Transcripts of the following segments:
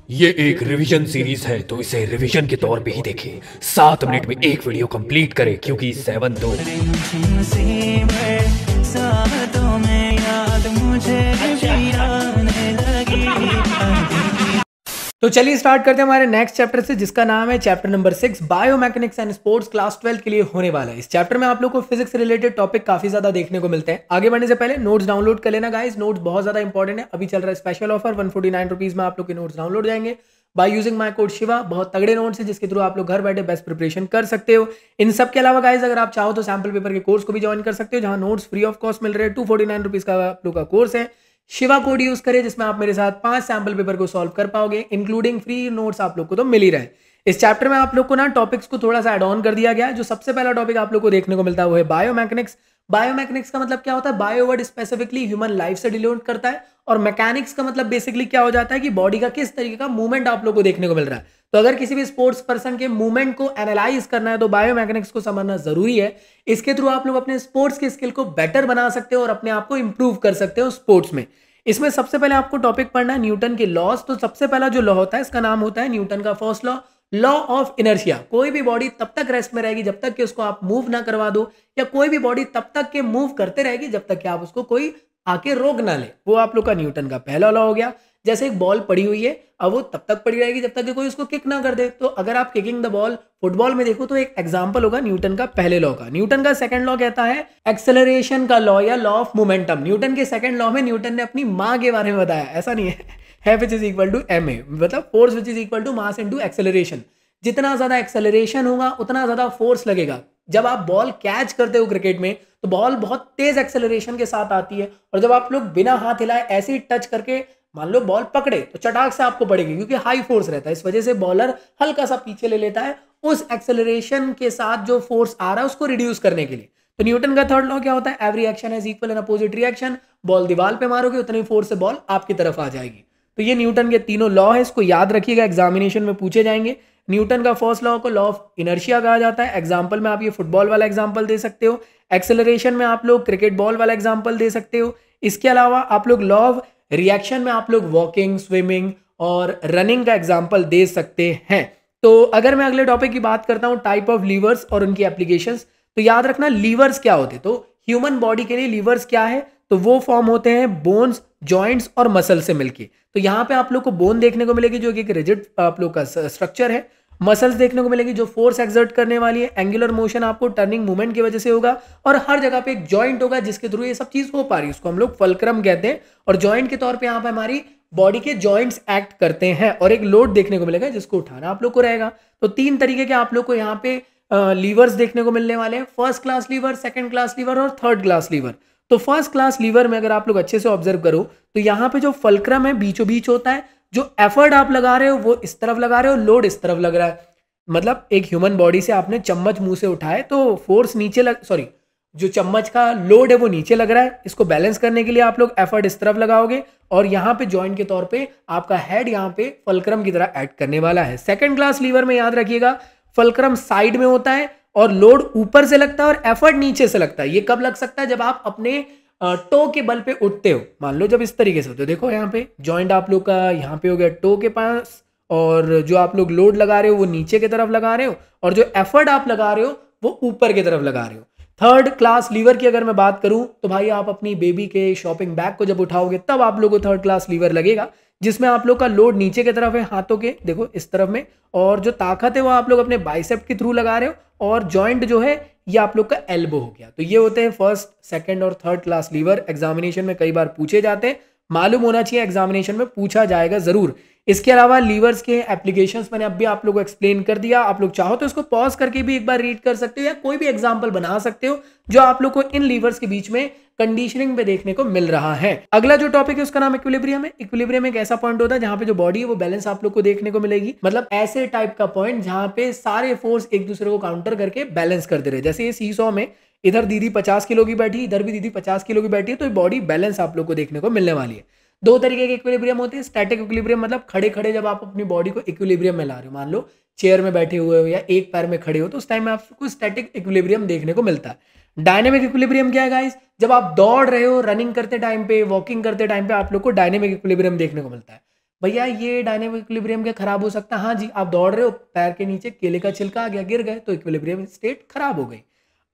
ये एक revision series है तो इसे रिवीजन के तौर पे ही देखें। 7 मिनट में एक वीडियो कंप्लीट करें क्योंकि 7 2 तो चलिए स्टार्ट करते हैं हमारे नेक्स्ट चैप्टर से, जिसका नाम है chapter number 6 biomechanics and sports, class 12 के लिए होने वाला है। इस चैप्टर में आप लोग को फिजिक्स से रिलेटेड टॉपिक काफी ज्यादा देखने को मिलते हैं। आगे बढ़ने से पहले नोट्स डाउनलोड कर लेना गाइस, नोट्स बहुत ज्यादा इंपॉर्टेंट है। अभी चल रहा है स्पेशल ऑफर 149 रुपीज में आप लोग के नोट्स डाउनलोड जाएंगे by using my code Shiva. बहुत तगड़े नोट्स है जिसके थ्रू आप लोग घर बैठे बेस्ट प्रिपरेशन कर सकते हो। इन सब के अलावा गाइस अगर आप चाहो तो सैम्पल पेपर के कोर्स को भी ज्वाइन कर सकते हो, जहां नोट्स फ्री ऑफ कॉस्ट मिल रहे हैं। 249 रुपीज का आप लोग का कोर्स है। शिवा कोड यूज करें जिसमें आप मेरे साथ 5 सैंपल पेपर को सॉल्व कर पाओगे, इंक्लूडिंग फ्री नोट्स आप लोग को तो मिल ही रहे। इस चैप्टर में आप लोग को ना टॉपिक्स को थोड़ा सा एड ऑन कर दिया गया है। जो सबसे पहला टॉपिक आप लोग को देखने को मिलता है वो है बायोमैकेनिक्स। बायोमैकेनिक्स का मतलब क्या होता है? Bio word specifically human life से डिनोट करता है, और मैकेनिक्स का मतलब बेसिकली क्या हो जाता है कि बॉडी का किस तरीके का मूवमेंट आप लोग को देखने को मिल रहा है। तो अगर किसी भी स्पोर्ट्स पर्सन के मूवमेंट को एनालाइज करना है तो बायोमैकेनिक्स को समझना जरूरी है। इसके थ्रू आप लोग अपने स्पोर्ट्स के स्किल को बेटर बना सकते हो और अपने आप को इंप्रूव कर सकते हो स्पोर्ट्स में। इसमें सबसे पहले आपको टॉपिक पढ़ना है न्यूटन के लॉज। तो सबसे पहला जो लॉ होता है इसका नाम होता है न्यूटन का first law, law of inertia. कोई भी बॉडी तब तक रेस्ट में रहेगी जब तक कि उसको आप मूव ना करवा दो, या कोई भी बॉडी तब तक के मूव करते रहेगी जब तक कि आप उसको कोई आके रोक ना ले। वो आप लोग का न्यूटन का पहला लॉ हो गया। जैसे एक बॉल पड़ी हुई है, अब वो तब तक पड़ी रहेगी जब तक कि कोई उसको किक ना कर दे। तो अगर आप किकिंग द बॉल फुटबॉल में देखो तो एक एग्जांपल होगा न्यूटन का पहले लॉ का। न्यूटन का सेकंड लॉ कहता है एक्सेलरेशन का लॉ या लॉ ऑफ मोमेंटम। न्यूटन के सेकंड लॉ में न्यूटन ने अपनी माँ के बारे में बताया, ऐसा नहीं है which is equal to M A, मतलब force which is equal to mass into acceleration. जितना ज्यादा एक्सेलरेशन होगा उतना ज्यादा फोर्स लगेगा। जब आप बॉल कैच करते हो क्रिकेट में तो बॉल बहुत तेज एक्सेलरेशन के साथ आती है, और जब आप लोग बिना हाथ हिलाए ऐसे ही टच करके मान लो बॉल पकड़े तो चटाक से आपको पड़ेगी, क्योंकि हाई फोर्स रहता है। इस वजह से बॉलर हल्का सा पीछे ले लेता है उस एक्सेलरेशन के साथ जो फोर्स आ रहा है उसको रिड्यूस करने के लिए। तो न्यूटन का थर्ड लॉ क्या होता है? Every action is equal and opposite reaction. Ball दीवार पे मारोगे उतनी फोर्स से बॉल आपकी तरफ आ जाएगी। तो ये न्यूटन के तीनों लॉ है, इसको याद रखिएगा, एग्जामिनेशन में पूछे जाएंगे। न्यूटन का फर्स्ट लॉ को लॉ ऑफ इनर्शिया कहा जाता है। एग्जाम्पल में आप ये फुटबॉल वाला एग्जाम्पल दे सकते हो, एक्सेलरेशन में आप लोग क्रिकेट बॉल वाला एग्जाम्पल दे सकते हो। इसके अलावा आप लोग लॉ ऑफ रिएक्शन में आप लोग वॉकिंग, स्विमिंग और रनिंग का एग्जाम्पल दे सकते हैं। तो अगर मैं अगले टॉपिक की बात करता हूं टाइप ऑफ लीवर्स और उनकी एप्लीकेशंस, तो याद रखना लीवर्स क्या होते हैं। तो ह्यूमन बॉडी के लिए लीवर्स क्या है? तो वो फॉर्म होते हैं बोन्स, जॉइंट्स और मसल से मिलके। तो यहाँ पे आप लोग को बोन देखने को मिलेगी जो कि एक रिजिड आप लोग का स्ट्रक्चर है। मसल्स देखने को मिलेगी जो फोर्स एक्सर्ट करने वाली है। एंगुलर मोशन आपको टर्निंग मूवमेंट की वजह से होगा, और हर जगह पे एक जॉइंट होगा जिसके थ्रू ये सब चीज हो पा रही है। उसको हम लोग फल्क्रम कहते हैं, और जॉइंट के तौर पे यहाँ पे हमारी बॉडी के जॉइंट्स एक्ट करते हैं। और एक लोड देखने को मिलेगा जिसको उठाना आप लोग को रहेगा। तो 3 तरीके के आप लोग को यहाँ पे लीवर्स देखने को मिलने वाले हैं, first class lever, second class lever और थर्ड क्लास लीवर। तो फर्स्ट क्लास लीवर में अगर आप लोग अच्छे से ऑब्जर्व करो तो यहाँ पे जो फल्क्रम है बीचों बीच होता है। जो एफर्ट आप लगा रहे हो वो इस तरफ लगा रहे हो, लोड इस तरफ लग रहा है। मतलब एक ह्यूमन बॉडी से आपने चम्मच मुंह से उठाए तो फोर्स जो चम्मच का लोड है वो नीचे लग रहा है। इसको बैलेंस करने के लिए आप लोग एफर्ट इस तरफ लगाओगे, और यहाँ पे जॉइंट के तौर पे आपका हेड यहाँ पे फल्क्रम की तरह एक्ट करने वाला है। सेकंड क्लास लीवर में याद रखिएगा फल्क्रम साइड में होता है और लोड ऊपर से लगता है और एफर्ट नीचे से लगता है। ये कब लग सकता है? जब आप अपने टो के बल पे उठते हो। मान लो जब इस तरीके से होते हो, देखो यहाँ पे जॉइंट आप लोग का यहाँ पे हो गया टो के पास, और जो आप लोग लोड लगा रहे हो वो नीचे की तरफ लगा रहे हो, और जो एफर्ट आप लगा रहे हो वो ऊपर की तरफ लगा रहे हो। थर्ड क्लास लीवर की अगर मैं बात करूं तो भाई आप अपनी बेबी के शॉपिंग बैग को जब उठाओगे तब आप लोगों को थर्ड क्लास लीवर लगेगा, जिसमें आप लोग का लोड नीचे की तरफ है, हाथों के देखो इस तरफ में, और जो ताकत है वो आप लोग अपने बाइसेप के थ्रू लगा रहे हो, और जॉइंट जो है ये आप लोग का एल्बो हो गया। तो ये होते हैं फर्स्ट, सेकंड और थर्ड क्लास लीवर। एग्जामिनेशन में कई बार पूछे जाते हैं, मालूम होना चाहिए, एग्जामिनेशन में पूछा जाएगा जरूर। इसके अलावा लीवर्स के एप्लीकेशंस मैंने अभी आप लोगों को एक्सप्लेन कर दिया। आप लोग चाहो तो इसको पॉज करके भी एक बार रीड कर सकते हो, या कोई भी एग्जांपल बना सकते हो जो आप लोग को इन लीवर्स के बीच में कंडीशनिंग पे देखने को मिल रहा है। अगला जो टॉपिक है उसका नाम इक्विलिब्रियम है। इक्विलिब्रियम एक ऐसा पॉइंट होता है जहां पे जो बॉडी है वो बैलेंस आप लोग को देखने को मिलेगी। मतलब ऐसे टाइप का पॉइंट जहां पे सारे फोर्स एक दूसरे को काउंटर करके बैलेंस करते रहे। जैसे ये सीसॉ में इधर दीदी 50 किलो की बैठी, इधर भी दीदी 50 किलो की बैठी है, तो बॉडी बैलेंस आप लोग को देखने को मिलने वाली है। 2 तरीके के इक्विलिब्रियम होते हैं। स्टैटिक इक्विलिब्रियम मतलब खड़े खड़े जब आप अपनी बॉडी को इक्विलिब्रियम में ला रहे हो, मान लो चेयर में बैठे हुए हो या एक पैर में खड़े हो, तो उस टाइम में आपको स्टैटिक इक्विलिब्रियम देखने को मिलता है। डायनेमिक इक्विलिब्रियम क्या है गाइस? जब आप दौड़ रहे हो, रनिंग करते टाइम पे, वॉकिंग करते टाइम पे आप लोग को डायनेमिक इक्विलिब्रियम देखने को मिलता है। भैया ये डायनेमिक इक्विलिब्रियम क्या खराब हो सकता है? हाँ जी, आप दौड़ रहे हो, पैर के नीचे केले का छिलका आ गया, गिर गए, तो इक्विलिब्रियम स्टेट खराब हो गई।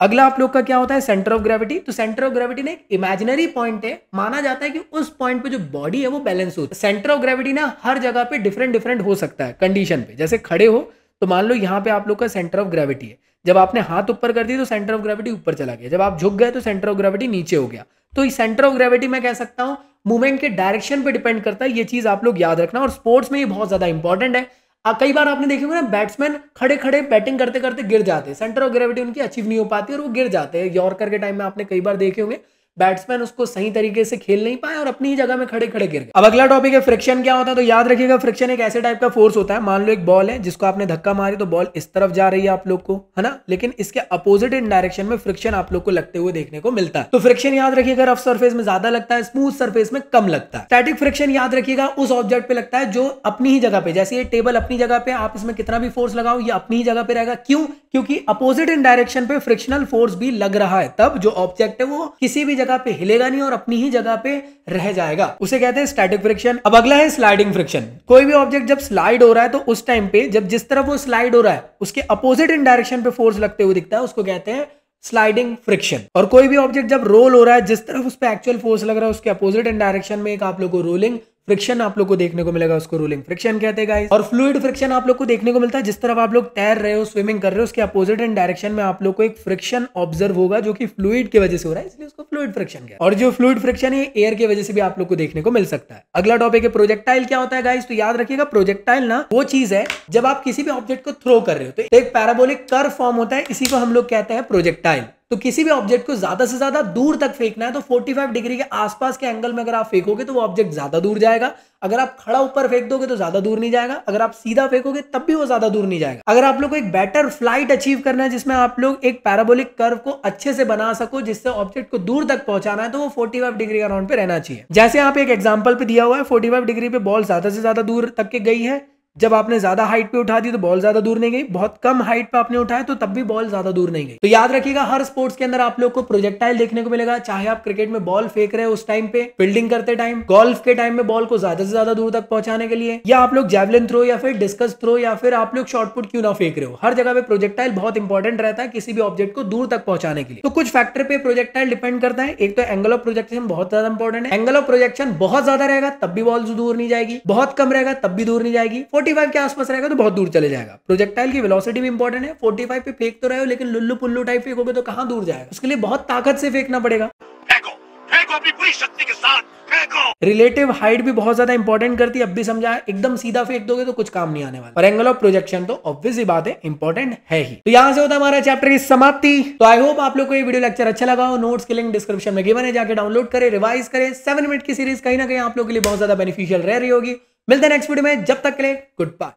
अगला आप लोग का क्या होता है? Centre of gravity. तो सेंटर ऑफ ग्रेविटी ना एक इमेजिनरी पॉइंट है, माना जाता है कि उस पॉइंट पे जो बॉडी है वो बैलेंस होती है। सेंटर ऑफ ग्रेविटी ना हर जगह पे डिफरेंट डिफरेंट हो सकता है कंडीशन पे। जैसे खड़े हो तो मान लो यहाँ पे आप लोग का सेंटर ऑफ ग्रेविटी है, जब आपने हाथ ऊपर कर दी तो सेंटर ऑफ ग्रेविटी ऊपर चला गया, जब आप झुक गए तो सेंटर ऑफ ग्रेविटी नीचे हो गया। तो इस सेंटर ऑफ ग्रेविटी मैं कह सकता हूँ मूवमेंट के डायरेक्शन पे डिपेंड करता है। ये चीज आप लोग याद रखना, और स्पोर्ट्स में ये बहुत ज्यादा इंपॉर्टेंट है। कई बार आपने देखे होंगे ना, बैट्समैन खड़े खड़े बैटिंग करते करते गिर जाते हैं, सेंटर ऑफ ग्रेविटी उनकी अचीव नहीं हो पाती और वो गिर जाते हैं। यॉर्कर के टाइम में आपने कई बार देखे होंगे बैट्समैन उसको सही तरीके से खेल नहीं पाए और अपनी ही जगह में खड़े खड़े गिर गए। अब अगला टॉपिक है फ्रिक्शन। क्या होता है? तो याद रखिएगा फ्रिक्शन एक ऐसे टाइप का फोर्स होता है, मान लो एक बॉल है जिसको आपने धक्का मारी तो बॉल इस तरफ जा रही है आप लोग को, है ना, लेकिन इसके अपोजिट इन डायरेक्शन में फ्रिक्शन आप लोग को लगते हुए देखने को मिलता है। तो फ्रिक्शन याद रखिएगा रफ सरफेस में ज्यादा लगता है, स्मूथ सरफेस में कम लगता है। स्टैटिक फ्रिक्शन याद रखिएगा उस ऑब्जेक्ट पे लगता है जो अपनी ही जगह पे, जैसे ये टेबल अपनी जगह पे, आप इसमें कितना भी फोर्स लगाओ ये अपनी ही जगह पे रहेगा। क्यों? क्योंकि अपोजिट इन डायरेक्शन पे फ्रिक्शनल फोर्स भी लग रहा है, तब जो ऑब्जेक्ट है वो किसी भी जगह पे हिलेगा नहीं और अपनी ही जगह पे रह जाएगा, उसे कहते हैं स्टैटिक फ्रिक्शन। अब अगला है स्लाइडिंग फ्रिक्शन। कोई भी ऑब्जेक्ट जब स्लाइड हो रहा है तो उस टाइम पे जब जिस तरफ वो स्लाइड हो रहा है उसके अपोजिट इन डायरेक्शन पे फोर्स लगते हुए दिखता है, उसको कहते हैं स्लाइडिंग फ्रिक्शन। और कोई भी ऑब्जेक्ट जब रोल हो रहा है जिस तरफ उस पे एक्चुअल फोर्स लग रहा है उसके अपोजिट इन डायरेक्शन में एक आप लोग को रोलिंग फ्रिक्शन आप लोग को देखने को मिलेगा, उसको रोलिंग फ्रिक्शन कहते हैं गाइस। और फ्लूइड फ्रिक्शन आप लोग को देखने को मिलता है जिस तरफ आप लोग तैर रहे हो, स्विमिंग कर रहे हो, उसके अपोजिट इन डायरेक्शन में आप लोग को एक फ्रिक्शन ऑब्जर्व होगा जो कि फ्लूइड की वजह से हो रहा है, इसलिए उसको फ्लूइड फ्रिक्शन कहते हैं। और जो फ्लूइड फ्रिक्शन है एयर की वजह से भी आप लोग को देखने को मिल सकता है। अगला टॉपिक है प्रोजेक्टाइल। क्या होता है गाइस? तो याद रखिएगा प्रोजेक्टाइल ना वो चीज है जब आप किसी भी ऑब्जेक्ट को थ्रो कर रहे हो तो एक पैराबोलिक कर्व फॉर्म होता है, इसी को हम लोग कहते हैं प्रोजेक्टाइल। तो किसी भी ऑब्जेक्ट को ज्यादा से ज्यादा दूर तक फेंकना है तो 45 डिग्री के आसपास के एंगल में अगर आप फेंकोगे तो वो ऑब्जेक्ट ज्यादा दूर जाएगा। अगर आप खड़ा ऊपर फेंक दोगे तो ज्यादा दूर नहीं जाएगा, अगर आप सीधा फेंकोगे तब भी वो ज्यादा दूर नहीं जाएगा। अगर आप लोग को एक बेटर फ्लाइट अचीव करना है जिसमें आप लोग एक पैराबोलिक कर्व को अच्छे से बना सको जिससे ऑब्जेक्ट को दूर तक पहुंचाना है तो वो 45 डिग्री अराउंड पे रहना चाहिए। जैसे यहाँ पे एक एग्जाम्पल पे दिया हुआ है, 45 डिग्री पे बॉल ज्यादा से ज्यादा दूर तक के गई है, जब आपने ज्यादा हाइट पे उठा दी तो बॉल ज्यादा दूर नहीं गई, बहुत कम हाइट पे आपने उठाया तो तब भी बॉल ज्यादा दूर नहीं गई। तो याद रखिएगा हर स्पोर्ट्स के अंदर आप लोग को प्रोजेक्टाइल देखने को मिलेगा, चाहे आप क्रिकेट में बॉल फेंक रहे हो उस टाइम पे, फील्डिंग करते टाइम, गोल्फ के टाइम में बॉल को ज्यादा से ज्यादा दूर तक पहुंचाने के लिए, या आप लोग जैवलिन थ्रो या फिर डिस्कस थ्रो या फिर आप लोग शॉर्ट पुट क्यों ना फेंक रहे हो, हर जगह पे प्रोजेक्टाइल बहुत इंपॉर्टेंट रहता है किसी भी ऑब्जेक्ट को दूर तक पहुंचाने के लिए। तो कुछ फैक्टर पे प्रोजेक्टाइल डिपेंड करता है। एक तो एंगल ऑफ प्रोजेक्शन बहुत ज्यादा इंपॉर्टेंट है। एंगल ऑफ प्रोजेक्शन बहुत ज्यादा रहेगा तब भी बॉल दूर नहीं जाएगी, बहुत कम रहेगा तब भी दूर नहीं जाएगी, 45 के आसपास तो बहुत दूर चले जाएगा। प्रोजेक्टाइल की वेलोसिटी भी इंपॉर्टेंट है। 45 पे फेंक तो रहे हो लेकिन लुल्लू पुल्लू टाइप फेंकोगे तो कहां दूर जाएगा, उसके लिए बहुत ताकत से फेंकना पड़ेगा। फेंको, फेंको अपनी पूरी शक्ति के साथ फेंको। रिलेटिव हाइट भी बहुत ज्यादा इंपॉर्टेंट करती है, अब भी समझाया, एकदम सीधा फेंक दोगे तो कुछ काम नहीं आने वाला। और एंगल ऑफ प्रोजेक्शन तो ऑब्वियस ही बात है इंपॉर्टेंट है ही। तो यहां से होता है हमारा चैप्टर की समाप्ति। तो आई होप आप लोग को ये वीडियो लेक्चर अच्छा लगा हो। नोट्स के लिंक डिस्क्रिप्शन में गिवन है, जाके डाउनलोड करें, रिवाइज करें। 7 मिनट की सीरीज कहीं ना कहीं आप लोग के लिए बहुत ज्यादा बेनिफिशियल रह रही होगी। मिलते हैं नेक्स्ट वीडियो में, जब तक के लिए गुड बाय।